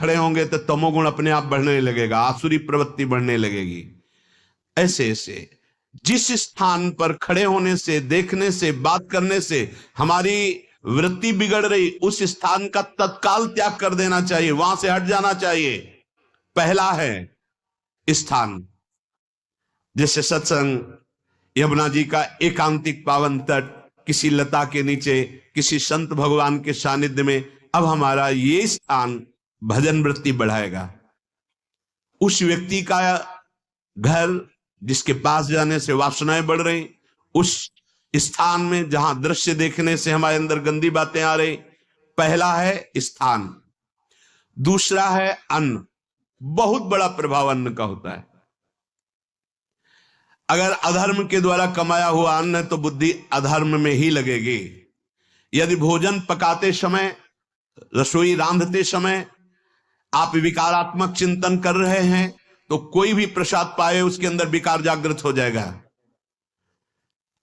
खड़े होंगे तो तमोगुण अपने आप बढ़ने लगेगा, आसुरी प्रवृत्ति बढ़ने लगेगी। ऐसे ऐसे जिस स्थान पर खड़े होने से, देखने से, बात करने से हमारी वृत्ति बिगड़ रही, उस स्थान का तत्काल त्याग कर देना चाहिए, वहां से हट जाना चाहिए। पहला है स्थान, जैसे सत्संग, यमुना जी का एकांतिक पावन तट, किसी लता के नीचे, किसी संत भगवान के सानिध्य में। अब हमारा ये स्थान भजन वृत्ति बढ़ाएगा। उस व्यक्ति का घर जिसके पास जाने से वासनाएं बढ़ रही, उस स्थान में जहां दृश्य देखने से हमारे अंदर गंदी बातें आ रही। पहला है स्थान। दूसरा है अन्न। बहुत बड़ा प्रभाव अन्न का होता है। अगर अधर्म के द्वारा कमाया हुआ अन्न है तो बुद्धि अधर्म में ही लगेगी। यदि भोजन पकाते समय, रसोई रांधते समय आप विकारात्मक चिंतन कर रहे हैं तो कोई भी प्रसाद पाए उसके अंदर विकार जागृत हो जाएगा।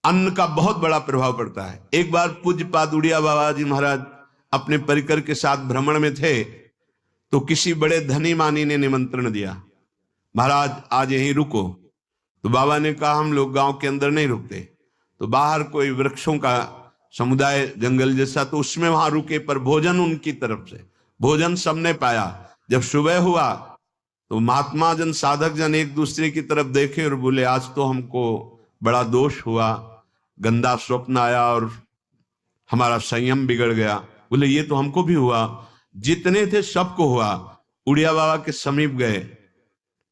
अन्न का बहुत बड़ा प्रभाव पड़ता है। एक बार पूज्यपाद उड़िया बाबा जी महाराज अपने परिकर के साथ भ्रमण में थे तो किसी बड़े धनी मानी ने निमंत्रण दिया, महाराज आज यहीं रुको। तो बाबा ने कहा हम लोग गांव के अंदर नहीं रुकते, तो बाहर कोई वृक्षों का समुदाय, जंगल जैसा, तो उसमें वहां रुके, पर भोजन उनकी तरफ से। भोजन सबने पाया। जब सुबह हुआ तो महात्मा जन, साधक जन एक दूसरे की तरफ देखे और बोले आज तो हमको बड़ा दोष हुआ, गंदा स्वप्न आया और हमारा संयम बिगड़ गया। बोले ये तो हमको भी हुआ, जितने थे सबको हुआ। उड़िया बाबा के समीप गए।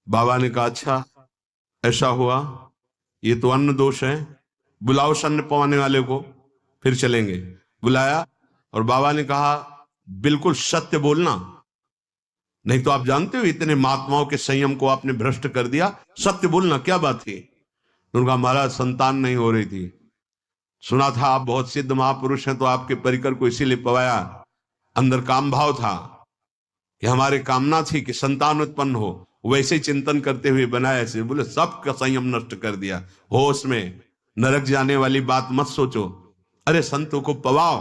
बाबा ने कहा अच्छा ऐसा हुआ, ये तो अन्न दोष है, बुलाओ अन्न पवाने वाले को, फिर चलेंगे। बुलाया और बाबा ने कहा बिल्कुल सत्य बोलना, नहीं तो आप जानते हो इतने महात्माओं के संयम को आपने भ्रष्ट कर दिया, सत्य बोलना, क्या बात थी? उनका महाराज संतान नहीं हो रही थी, सुना था आप बहुत सिद्ध महापुरुष हैं तो आपके परिकर को इसीलिए पवाया, अंदर काम भाव था कि हमारे कामना थी कि संतान उत्पन्न हो, वैसे ही चिंतन करते हुए बनाया ऐसे। बोले सबका संयम नष्ट कर दिया। होश में, नरक जाने वाली बात मत सोचो। अरे संतों को पवाओ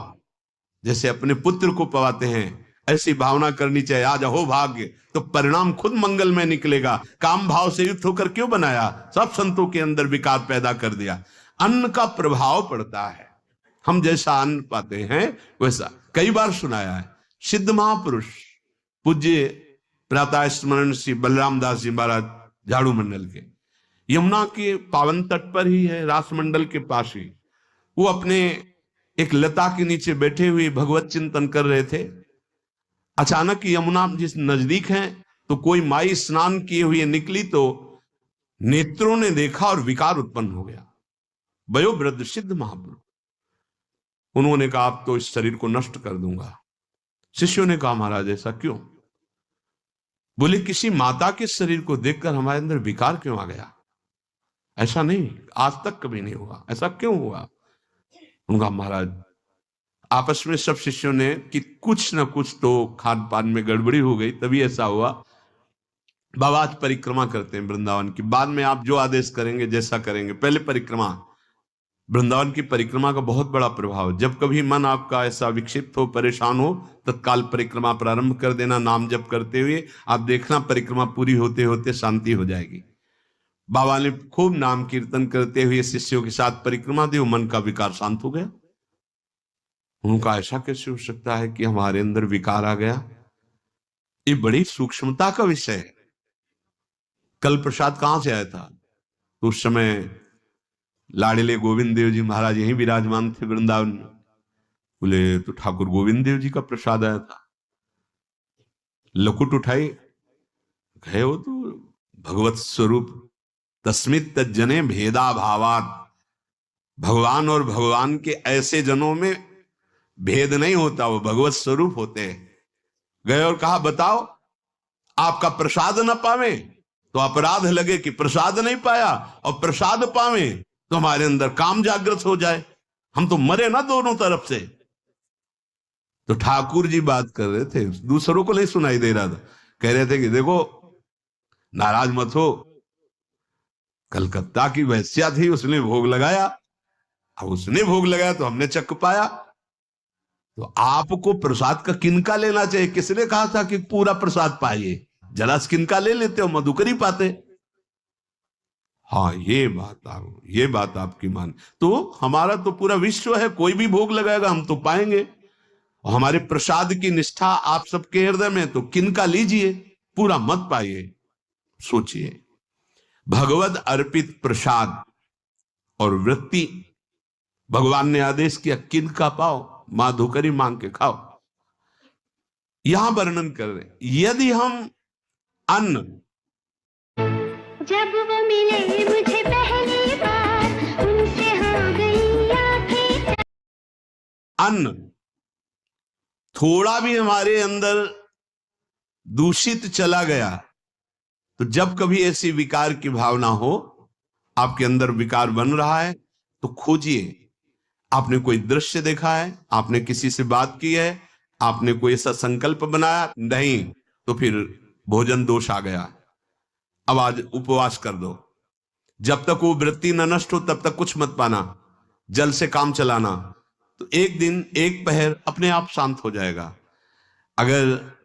जैसे अपने पुत्र को पवाते हैं, ऐसी भावना करनी चाहिए। आज हो भाग्य तो परिणाम खुद मंगल में निकलेगा। काम भाव से युक्त होकर क्यों बनाया? सब संतों के अंदर विकार पैदा कर दिया। अन्न का प्रभाव पड़ता है। हम जैसा अन्न पाते हैं वैसा। कई बार सुनाया है, सिद्ध महापुरुष पूज्य प्रातः स्मरण श्री बलराम दास जी महाराज झाड़ू मंडल के, यमुना के पावन तट पर ही है, रास मंडल के पास ही, वो अपने एक लता के नीचे बैठे हुए भगवत चिंतन कर रहे थे। अचानक यमुना जिस नजदीक है तो कोई माई स्नान किए हुए निकली तो नेत्रों ने देखा और विकार उत्पन्न हो गया। वयोवृद्ध सिद्ध महापुरुष, उन्होंने कहा आप तो इस शरीर को नष्ट कर दूंगा। शिष्यों ने कहा महाराज ऐसा क्यों? बोले किसी माता के शरीर को देखकर हमारे अंदर विकार क्यों आ गया? ऐसा नहीं, आज तक कभी नहीं हुआ, ऐसा क्यों हुआ? उनका महाराज आपस में सब शिष्यों ने कि कुछ ना कुछ तो खान पान में गड़बड़ी हो गई तभी ऐसा हुआ। बाबा आज परिक्रमा करते हैं वृंदावन की, बाद में आप जो आदेश करेंगे जैसा करेंगे, पहले परिक्रमा। वृंदावन की परिक्रमा का बहुत बड़ा प्रभाव। जब कभी मन आपका ऐसा विक्षिप्त हो, परेशान हो, तत्काल परिक्रमा प्रारंभ कर देना, नाम जप करते हुए। आप देखना परिक्रमा पूरी होते होते शांति हो जाएगी। बाबा ने खूब नाम कीर्तन करते हुए शिष्यों के साथ परिक्रमा दी, मन का विकार शांत हो गया। उनका ऐसा कैसे हो सकता है कि हमारे अंदर विकार आ गया? ये बड़ी सूक्ष्मता का विषय है। कल प्रसाद कहां से आया था? तो उस समय लाडले गोविंद देव जी महाराज यहीं विराजमान थे वृंदावन में। बोले तो ठाकुर गोविंद देव जी का प्रसाद आया था। लकुट उठाई, गए हो तो भगवत स्वरूप तस्मित तज्जने भेदा भावात। भगवान और भगवान के ऐसे जनों में भेद नहीं होता, वो भगवत स्वरूप होते हैं। गए और कहा बताओ आपका प्रसाद न पावे तो अपराध लगे कि प्रसाद नहीं पाया, और प्रसाद पावे तो हमारे अंदर काम जागृत हो जाए, हम तो मरे ना दोनों तरफ से। तो ठाकुर जी बात कर रहे थे, दूसरों को नहीं सुनाई दे रहा था। कह रहे थे कि देखो नाराज मत हो, कलकत्ता की वैश्या थी, उसने भोग लगाया, अब उसने भोग लगाया तो हमने चख पाया। तो आपको प्रसाद का किनका लेना चाहिए? किसने कहा था कि पूरा प्रसाद पाइए? जरा किनका ले लेते हो, मधुकर ही पाते। हाँ, ये बात आपकी मान। तो हमारा तो पूरा विश्व है, कोई भी भोग लगाएगा हम तो पाएंगे। और हमारे प्रसाद की निष्ठा आप सबके हृदय में, तो किनका लीजिए, पूरा मत पाइए। सोचिए, भगवत अर्पित प्रसाद और वृत्ति, भगवान ने आदेश किया किनका पाओ, मां धोकरी मांग के खाओ। यहां वर्णन कर रहे, यदि हम अन्न, जब वो मिले मुझे पहली बार, उनसे हो गई आंखें। अन्न थोड़ा भी हमारे अंदर दूषित चला गया, तो जब कभी ऐसी विकार की भावना हो, आपके अंदर विकार बन रहा है, तो खोजिए। आपने कोई दृश्य देखा है, आपने किसी से बात की है, आपने कोई ऐसा संकल्प बनाया, नहीं, तो फिर भोजन दोष आ गया। अब आज उपवास कर दो, जब तक वो वृत्ति न नष्ट हो तब तक कुछ मत पाना, जल से काम चलाना, तो एक दिन एक पहर अपने आप शांत हो जाएगा। अगर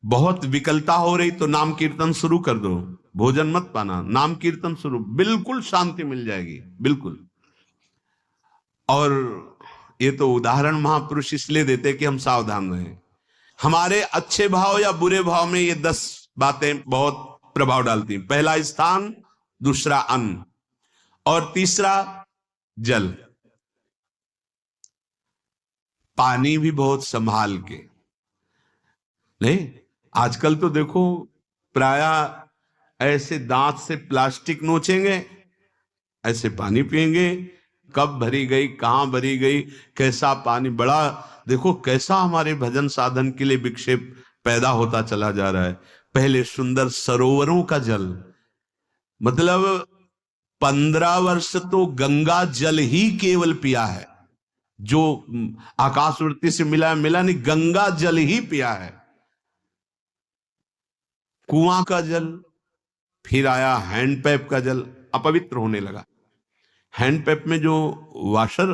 बहुत विकलता हो रही तो नाम कीर्तन शुरू कर दो, भोजन मत पाना, नाम कीर्तन शुरू, बिल्कुल शांति मिल जाएगी, बिल्कुल। और ये तो उदाहरण महापुरुष इसलिए देते कि हम सावधान रहें। हमारे अच्छे भाव या बुरे भाव में ये 10 बातें बहुत प्रभाव डालती हैं। पहला स्थान, दूसरा अन्न, और तीसरा जल। पानी भी बहुत संभाल के, नहीं आजकल तो देखो प्रायः ऐसे दांत से प्लास्टिक नोचेंगे, ऐसे पानी पिएंगे, कब भरी गई, कहां भरी गई, कैसा पानी, बड़ा देखो कैसा हमारे भजन साधन के लिए विक्षेप पैदा होता चला जा रहा है। पहले सुंदर सरोवरों का जल, मतलब 15 वर्ष तो गंगा जल ही केवल पिया है, जो आकाशवृत्ति से मिला नहीं, गंगा जल ही पिया है। कुआं का जल, फिर आया हैंडपैप का जल, अपवित्र होने लगा। हैंडपैप में जो वाशर,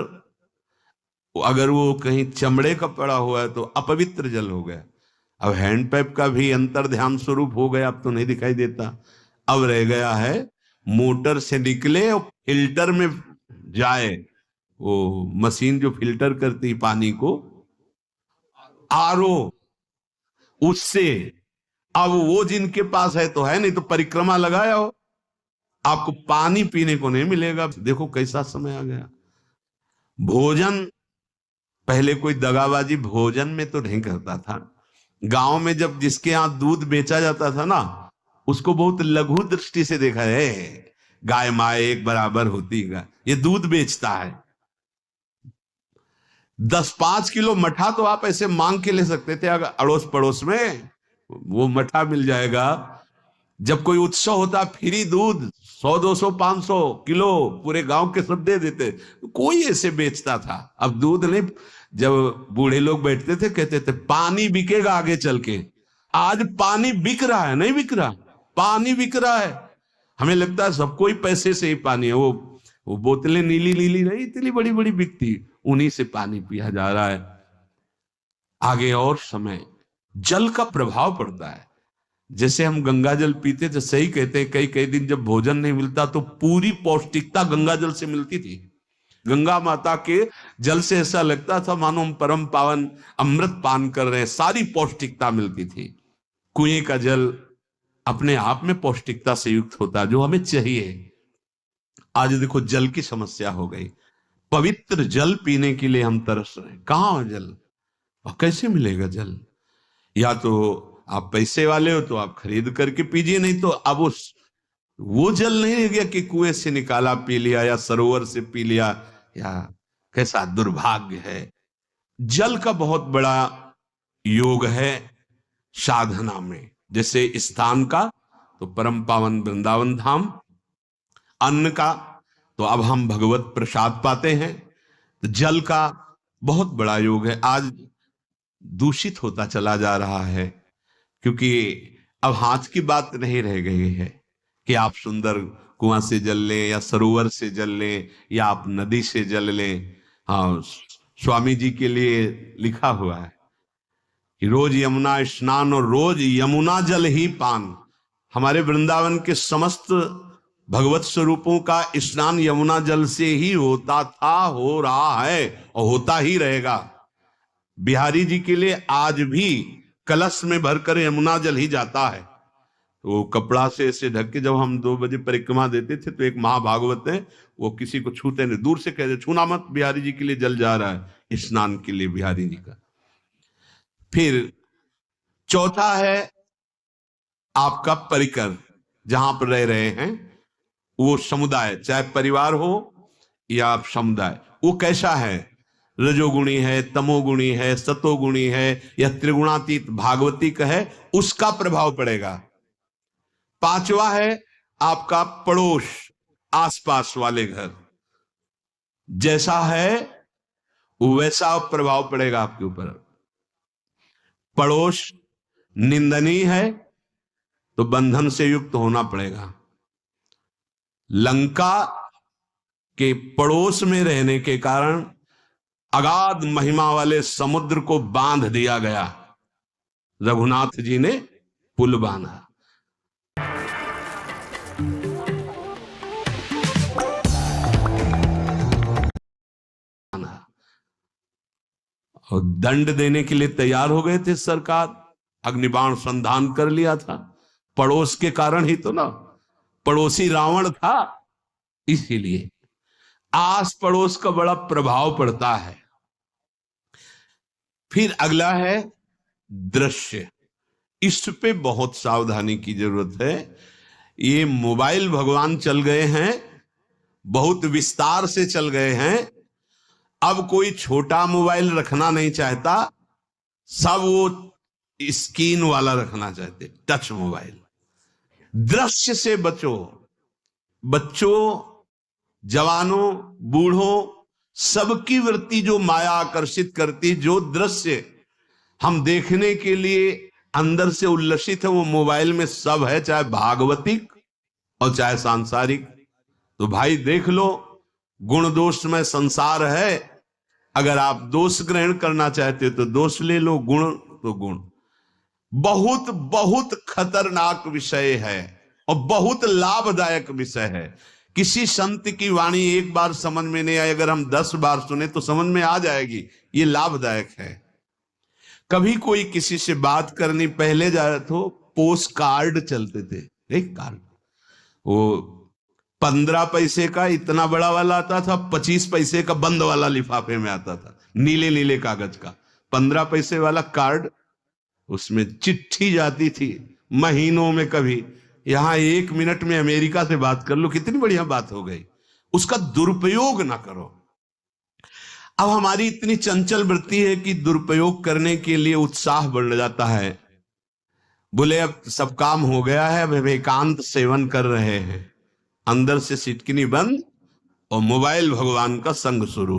अगर वो कहीं चमड़े का पड़ा हुआ है तो अपवित्र जल हो गया। अब हैंडपैप का भी अंतर ध्यान स्वरूप हो गया, अब तो नहीं दिखाई देता। अब रह गया है मोटर से निकले और फिल्टर में जाए, वो मशीन जो फिल्टर करती पानी को, आरओ, उससे। अब वो जिनके पास है तो है, नहीं तो परिक्रमा लगाया हो, आपको पानी पीने को नहीं मिलेगा। देखो कैसा समय आ गया। भोजन, पहले कोई दगाबाजी भोजन में तो नहीं करता था। गांव में जब जिसके यहां दूध बेचा जाता था ना, उसको बहुत लघु दृष्टि से देखा है, गाय माए एक बराबर होती है, ये दूध बेचता है। 10-5 किलो मठा तो आप ऐसे मांग के ले सकते थे, अगर अड़ोस पड़ोस में वो मठा मिल जाएगा। जब कोई उत्सव होता, फ्री दूध 100-200-500 किलो पूरे गांव के सब दे देते, कोई ऐसे बेचता था। अब दूध नहीं, जब बूढ़े लोग बैठते थे कहते थे पानी बिकेगा आगे चल के। आज पानी बिक रहा है, नहीं बिक रहा, पानी बिक रहा है। हमें लगता है सबको ही पैसे से ही पानी है, वो बोतलें नीली नीली नहीं, इतनी बड़ी बड़ी बिकती, उन्हीं से पानी पिया जा रहा है। आगे और समय, जल का प्रभाव पड़ता है। जैसे हम गंगा जल पीते थे, सही कहते हैं, कई कई दिन जब भोजन नहीं मिलता तो पूरी पौष्टिकता गंगा जल से मिलती थी। गंगा माता के जल से ऐसा लगता था मानो हम परम पावन अमृत पान कर रहे हैं, सारी पौष्टिकता मिलती थी। कुएं का जल अपने आप में पौष्टिकता से युक्त होता, जो हमें चाहिए। आज देखो जल की समस्या हो गई, पवित्र जल पीने के लिए हम तरस रहे हैं। कहां है जल और कैसे मिलेगा जल? या तो आप पैसे वाले हो तो आप खरीद करके पीजिए, नहीं तो अब वो जल नहीं रह गया कि कुएं से निकाला पी लिया या सरोवर से पी लिया। या कैसा दुर्भाग्य है। जल का बहुत बड़ा योग है साधना में। जैसे स्थान का तो परम पावन वृंदावन धाम, अन्न का तो अब हम भगवत प्रसाद पाते हैं, तो जल का बहुत बड़ा योग है। आज दूषित होता चला जा रहा है, क्योंकि अब हाथ की बात नहीं रह गई है कि आप सुंदर कुआं से जल लें या सरोवर से जल लें या आप नदी से जल लें। हाँ, स्वामी जी के लिए लिखा हुआ है कि रोज यमुना स्नान और रोज यमुना जल ही पान। हमारे वृंदावन के समस्त भगवत स्वरूपों का स्नान यमुना जल से ही होता था, हो रहा है और होता ही रहेगा। बिहारी जी के लिए आज भी कलश में भरकर यमुना जल ही जाता है। वो कपड़ा से ऐसे ढक के जब हम 2 बजे परिक्रमा देते थे तो एक महाभागवत है, वो किसी को छूते नहीं, दूर से कहते छूना मत, बिहारी जी के लिए जल जा रहा है स्नान के लिए बिहारी जी का। फिर चौथा है आपका परिकर, जहां पर रह रहे हैं वो समुदाय, चाहे परिवार हो या समुदाय, वो कैसा है, रजोगुणी है, तमोगुणी है, सतोगुणी है या त्रिगुणातीत भागवतिक है, उसका प्रभाव पड़ेगा। पांचवा है आपका पड़ोस, आसपास वाले घर, जैसा है वैसा प्रभाव पड़ेगा आपके ऊपर। पड़ोस निंदनीय है तो बंधन से युक्त होना पड़ेगा। लंका के पड़ोस में रहने के कारण अगाध महिमा वाले समुद्र को बांध दिया गया, रघुनाथ जी ने पुल बांधा। और दंड देने के लिए तैयार हो गए थे सरकार, अग्निबाण संधान कर लिया था, पड़ोस के कारण ही तो ना, पड़ोसी रावण था। इसीलिए आस पड़ोस का बड़ा प्रभाव पड़ता है। फिर अगला है दृश्य, इस पे बहुत सावधानी की जरूरत है। ये मोबाइल भगवान चल गए हैं, बहुत विस्तार से चल गए हैं। अब कोई छोटा मोबाइल रखना नहीं चाहता, सब वो स्क्रीन वाला रखना चाहते, टच मोबाइल। दृश्य से बचो, बच्चों, जवानों, बूढ़ों, सबकी वृत्ति जो माया आकर्षित करती, जो दृश्य हम देखने के लिए अंदर से उल्लसित है, वो मोबाइल में सब है, चाहे भागवतिक और चाहे सांसारिक। तो भाई देख लो, गुण दोष में संसार है। अगर आप दोष ग्रहण करना चाहते हो तो दोष ले लो, गुण तो गुण। बहुत बहुत खतरनाक विषय है और बहुत लाभदायक विषय है। किसी संत की वाणी एक बार समझ में नहीं आई, अगर हम 10 बार सुने तो समझ में आ जाएगी, ये लाभदायक है। कभी कोई किसी से बात करनी, पहले जाए तो पोस्ट कार्ड चलते थे, एक कार्ड, वो 15 पैसे का इतना बड़ा वाला आता था, 25 पैसे का बंद वाला लिफाफे में आता था, नीले नीले कागज का 15 पैसे वाला कार्ड। उसमें चिट्ठी जाती थी महीनों में, कभी यहां 1 मिनट में अमेरिका से बात कर लो, कितनी बढ़िया बात हो गई। उसका दुरुपयोग ना करो। अब हमारी इतनी चंचल वृत्ति है कि दुरुपयोग करने के लिए उत्साह बढ़ जाता है। बोले अब सब काम हो गया है, अब एकांत सेवन कर रहे हैं, अंदर से सिटकिनी बंद और मोबाइल भगवान का संग शुरू।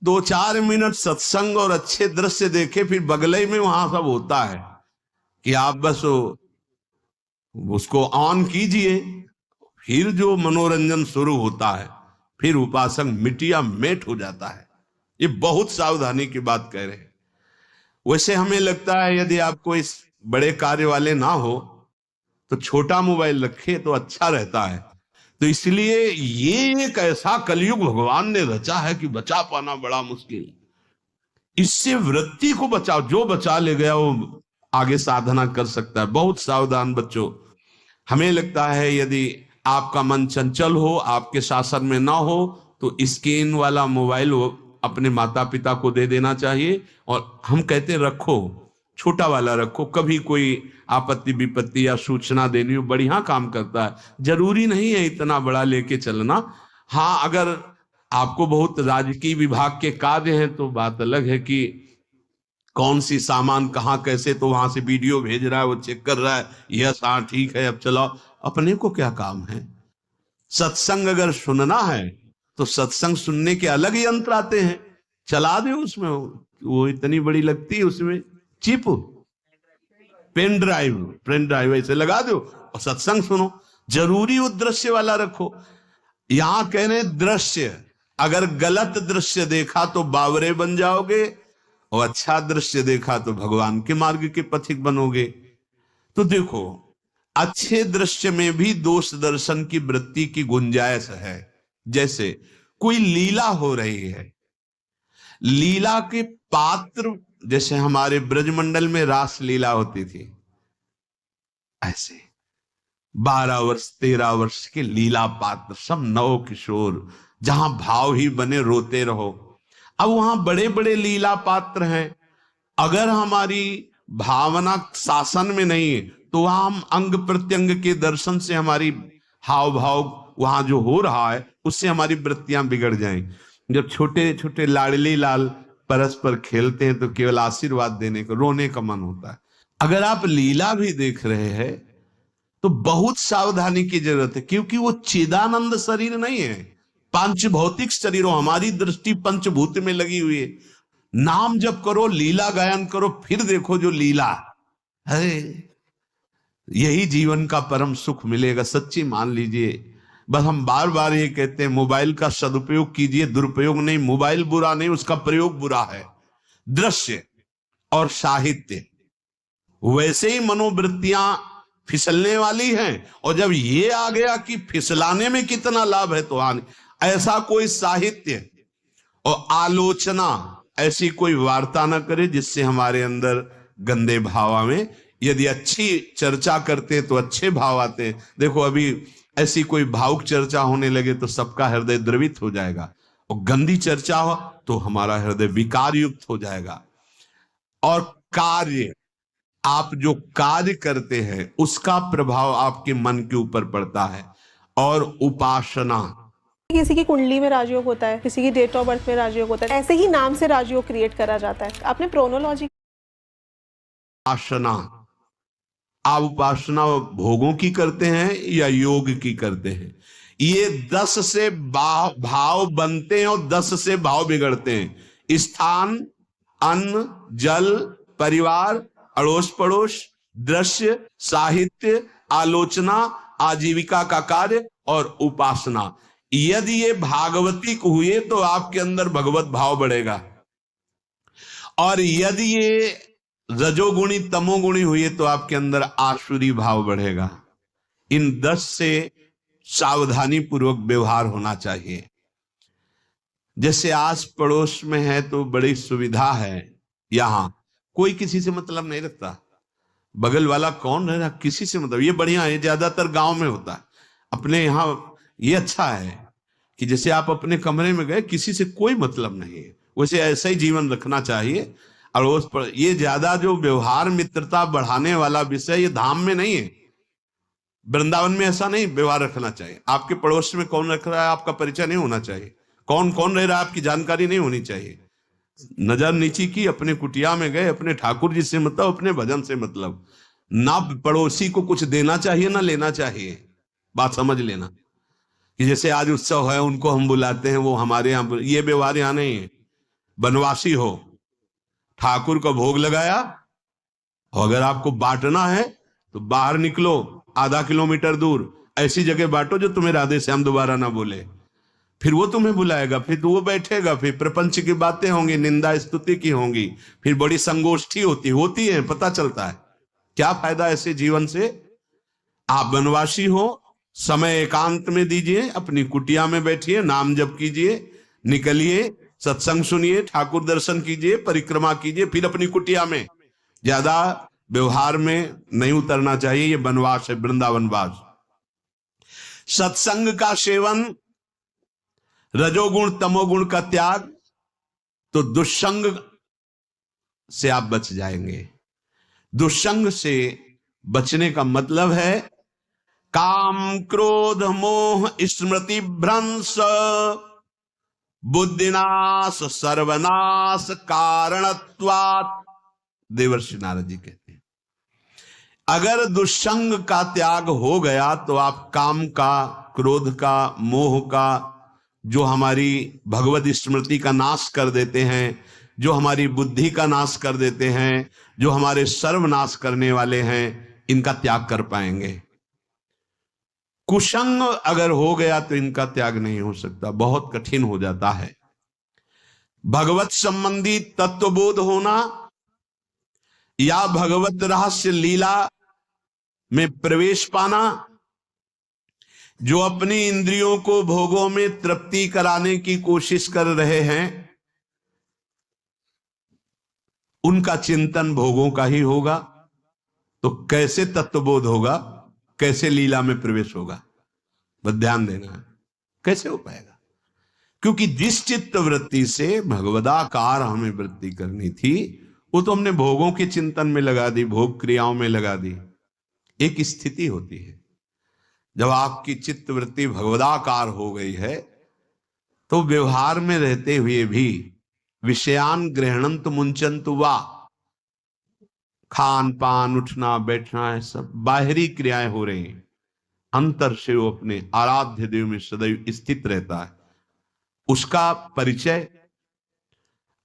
2-4 मिनट सत्संग और अच्छे दृश्य देखे, फिर बगले में वहां सब होता है कि आप बस उसको ऑन कीजिए, फिर जो मनोरंजन शुरू होता है, फिर उपासक मिटिया मेट हो जाता है। ये बहुत सावधानी की बात कह रहे हैं। वैसे हमें लगता है यदि आपको इस बड़े कार्य वाले ना हो तो छोटा मोबाइल रखे तो अच्छा रहता है। तो इसलिए ये एक ऐसा कलयुग भगवान ने रचा है कि बचा पाना बड़ा मुश्किल। इससे वृत्ति को बचाओ, जो बचा ले गया वो आगे साधना कर सकता है। बहुत सावधान बच्चों। हमें लगता है यदि आपका मन चंचल हो, आपके शासन में ना हो, तो स्क्रीन वाला मोबाइल वो अपने माता पिता को दे देना चाहिए। और हम कहते रखो, छोटा वाला रखो, कभी कोई आपत्ति विपत्ति या सूचना देनी हो, बढ़िया काम करता है। जरूरी नहीं है इतना बड़ा लेके चलना। हाँ, अगर आपको बहुत राजकीय विभाग के कार्य हैं तो बात अलग है कि कौन सी सामान कहाँ कैसे, तो वहां से वीडियो भेज रहा है, वो चेक कर रहा है, यस हाँ ठीक है अब चलाओ। अपने को क्या काम है? सत्संग अगर सुनना है तो सत्संग सुनने के अलग यंत्र आते हैं, चला दो उसमें, वो इतनी बड़ी लगती है उसमें चिप, पेन ड्राइव ऐसे लगा दो और सत्संग सुनो। जरूरी वो दृश्य वाला रखो। यहां कह रहे दृश्य, अगर गलत दृश्य देखा तो बावरे बन जाओगे, और अच्छा दृश्य देखा तो भगवान के मार्ग के पथिक बनोगे। तो देखो, अच्छे दृश्य में भी दोष दर्शन की वृत्ति की गुंजाइश है। जैसे कोई लीला हो रही है, लीला के पात्र, जैसे हमारे ब्रजमंडल में रास लीला होती थी, ऐसे 12 वर्ष 13 वर्ष के लीला पात्र, सब नव किशोर, जहां भाव ही बने रोते रहो। अब वहां बड़े बड़े लीला पात्र हैं, अगर हमारी भावना शासन में नहीं है तो वहां हम अंग प्रत्यंग के दर्शन से हमारी हाव भाव वहां जो हो रहा है उससे हमारी वृत्तियां बिगड़ जाएं। जब छोटे छोटे लाडली लाल परस्पर खेलते हैं तो केवल आशीर्वाद देने को, रोने का मन होता है। अगर आप लीला भी देख रहे हैं तो बहुत सावधानी की जरूरत है, क्योंकि वो चिदानंद शरीर नहीं है, पांच भौतिक शरीरों, हमारी दृष्टि पंचभूत में लगी हुई है। नाम जप करो, लीला गायन करो, फिर देखो जो लीला है, यही जीवन का परम सुख मिलेगा। सच्ची मान लीजिए। बस हम बार बार ये कहते हैं, मोबाइल का सदुपयोग कीजिए, दुरुपयोग नहीं। मोबाइल बुरा नहीं, उसका प्रयोग बुरा है। दृश्य और साहित्य वैसे ही मनोवृत्तियां फिसलने वाली हैं, और जब ये आ गया कि फिसलाने में कितना लाभ है तो हानि। ऐसा कोई साहित्य और आलोचना, ऐसी कोई वार्ता ना करे जिससे हमारे अंदर गंदे भाव आवे। यदि अच्छी चर्चा करते हैं तो अच्छे भाव आते हैं। देखो, अभी ऐसी कोई भावुक चर्चा होने लगे तो सबका हृदय द्रवित हो जाएगा, और गंदी चर्चा हो तो हमारा हृदय विकार युक्त हो जाएगा। और कार्य, आप जो कार्य करते हैं उसका प्रभाव आपके मन के ऊपर पड़ता है। और उपासना, किसी की कुंडली में राजयोग होता है, किसी की डेट ऑफ बर्थ में राजयोग होता है, ऐसे ही नाम से राजयोग क्रिएट करा जाता है। आपने प्रोनोलॉजी, उपासना, आप उपासना भोगों की करते हैं या योग की करते हैं? ये 10 से भाव बनते हैं और 10 से भाव बिगड़ते हैं। स्थान, अन्न, जल, परिवार, अड़ोस पड़ोस, दृश्य, साहित्य, आलोचना, आजीविका का कार्य और उपासना। यदि ये भागवतिक हुए तो आपके अंदर भगवत भाव बढ़ेगा, और यदि ये रजोगुणी तमोगुणी हुए तो आपके अंदर आसुरी भाव बढ़ेगा। इन 10 से सावधानी पूर्वक व्यवहार होना चाहिए। जैसे आस पड़ोस में है तो बड़ी सुविधा है, यहां कोई किसी से मतलब नहीं रखता, बगल वाला कौन है किसी से मतलब, ये बढ़िया है। ज्यादातर गांव में होता है। अपने यहाँ ये अच्छा है कि जैसे आप अपने कमरे में गए, किसी से कोई मतलब नहीं है, वैसे ऐसा ही जीवन रखना चाहिए। अड़ोस पर ये ज्यादा जो व्यवहार मित्रता बढ़ाने वाला विषय, ये धाम में नहीं है, वृंदावन में ऐसा नहीं व्यवहार रखना चाहिए। आपके पड़ोस में कौन रख रहा है आपका परिचय नहीं होना चाहिए, कौन कौन रह रहा है आपकी जानकारी नहीं होनी चाहिए। नजर नीची की, अपने कुटिया में गए, अपने ठाकुर जी से मतलब, अपने भजन से मतलब। ना पड़ोसी को कुछ देना चाहिए ना लेना चाहिए। बात समझ लेना कि जैसे आज उत्सव है, उनको हम बुलाते हैं, वो हमारे यहाँ, ये व्यवहार यहाँ नहीं है। बनवासी हो, ठाकुर का भोग लगाया, और अगर आपको बांटना है तो बाहर निकलो, आधा किलोमीटर दूर ऐसी जगह बांटो जो तुम्हें राधे श्याम दोबारा ना बोले, फिर वो तुम्हें बुलाएगा, फिर तो वो बैठेगा, फिर प्रपंच की बातें होंगी, निंदा स्तुति की होंगी, फिर बड़ी संगोष्ठी होती है, पता चलता है। क्या फायदा ऐसे जीवन से? आप वनवासी हो, समय एकांत में दीजिए, अपनी कुटिया में बैठिए, नाम जप कीजिए, निकलिए, सत्संग सुनिए, ठाकुर दर्शन कीजिए, परिक्रमा कीजिए, फिर अपनी कुटिया में। ज्यादा व्यवहार में नहीं उतरना चाहिए, ये वनवास है, वृंदावनवास। सत्संग का सेवन, रजोगुण तमोगुण का त्याग, तो दुष्संग से आप बच जाएंगे। दुष्संग से बचने का मतलब है काम क्रोध मोह स्मृति भ्रंश बुद्धिनाश सर्वनाश कारणत्वात्। देवर्षि नारद जी कहते हैं, अगर दुष्संग का त्याग हो गया तो आप काम का, क्रोध का, मोह का, जो हमारी भगवत स्मृति का नाश कर देते हैं, जो हमारी बुद्धि का नाश कर देते हैं, जो हमारे सर्वनाश करने वाले हैं, इनका त्याग कर पाएंगे। कुसंग अगर हो गया तो इनका त्याग नहीं हो सकता, बहुत कठिन हो जाता है। भगवत संबंधी तत्वबोध होना या भगवत रहस्य लीला में प्रवेश पाना, जो अपनी इंद्रियों को भोगों में तृप्ति कराने की कोशिश कर रहे हैं, उनका चिंतन भोगों का ही होगा। तो कैसे तत्वबोध होगा, कैसे लीला में प्रवेश होगा, बस ध्यान देना है, कैसे हो पाएगा? क्योंकि जिस चित्त वृत्ति से भगवदाकार हमें वृत्ति करनी थी, वो तो हमने भोगों के चिंतन में लगा दी, भोग क्रियाओं में लगा दी। एक स्थिति होती है जब आपकी चित्त वृत्ति भगवदाकार हो गई है, तो व्यवहार में रहते हुए भी विषयान ग्रहणंत मुंचंत वा, खान पान उठना बैठना है सब बाहरी क्रियाएं हो रही हैं, अंतर से वो अपने आराध्य देव में सदैव स्थित रहता है। उसका परिचय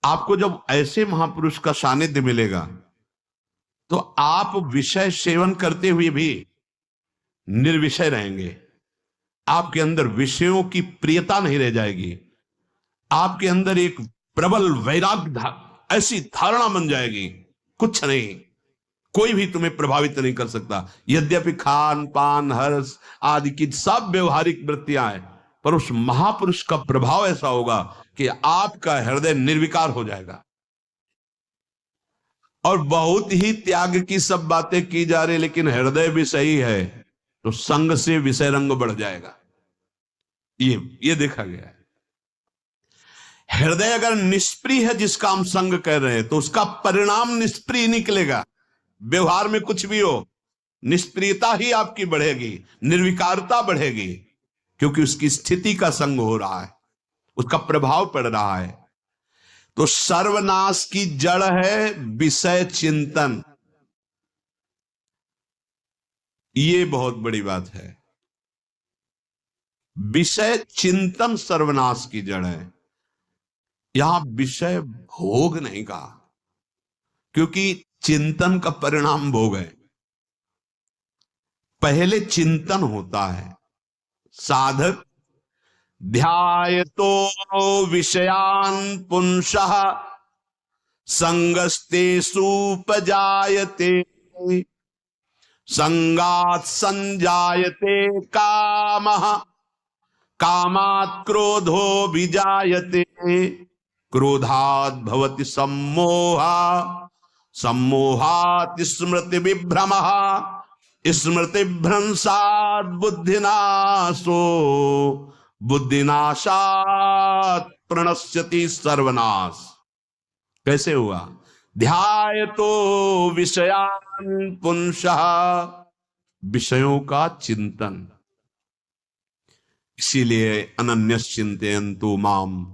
आपको जब ऐसे महापुरुष का सानिध्य मिलेगा, तो आप विषय सेवन करते हुए भी निर्विषय रहेंगे। आपके अंदर विषयों की प्रियता नहीं रह जाएगी, आपके अंदर एक प्रबल वैराग्य ऐसी धारणा बन जाएगी, कुछ नहीं, कोई भी तुम्हें प्रभावित नहीं कर सकता। यद्यपि खान पान हर्ष आदि की सब व्यवहारिक वृत्तियां हैं, पर उस महापुरुष का प्रभाव ऐसा होगा कि आपका हृदय निर्विकार हो जाएगा। और बहुत ही त्याग की सब बातें की जा रही, लेकिन हृदय भी सही है, तो संग से विषय रंग बढ़ जाएगा। ये देखा गया है। हृदय अगर निष्प्रिय है, जिसका हम संग कह रहे हैं, तो उसका परिणाम निष्प्रिय निकलेगा। व्यवहार में कुछ भी हो, निष्प्रियता ही आपकी बढ़ेगी, निर्विकारता बढ़ेगी, क्योंकि उसकी स्थिति का संग हो रहा है, उसका प्रभाव पड़ रहा है। तो सर्वनाश की जड़ है विषय चिंतन, ये बहुत बड़ी बात है। विषय चिंतन सर्वनाश की जड़ है। यहां विषय भोग नहीं कहा, क्योंकि चिंतन का परिणाम भोग है। पहले चिंतन होता है। साधक ध्यायतो विषयान पुंसः संगस्तेषुपजायते संगात् संजायते कामः कामात् क्रोधो विजायते क्रोधात् भवति सम्मोहः सम्मोहात् स्मृति विभ्रमः स्मृति भ्रंशात् बुद्धिनाशो बुद्धिनाशात् प्रणश्यति सर्वनाश। कैसे हुआ? ध्यायतो विषयान् पुंसः, विषयों का चिंतन। इसीलिए अनन्यश्चिन्तयन्तु माम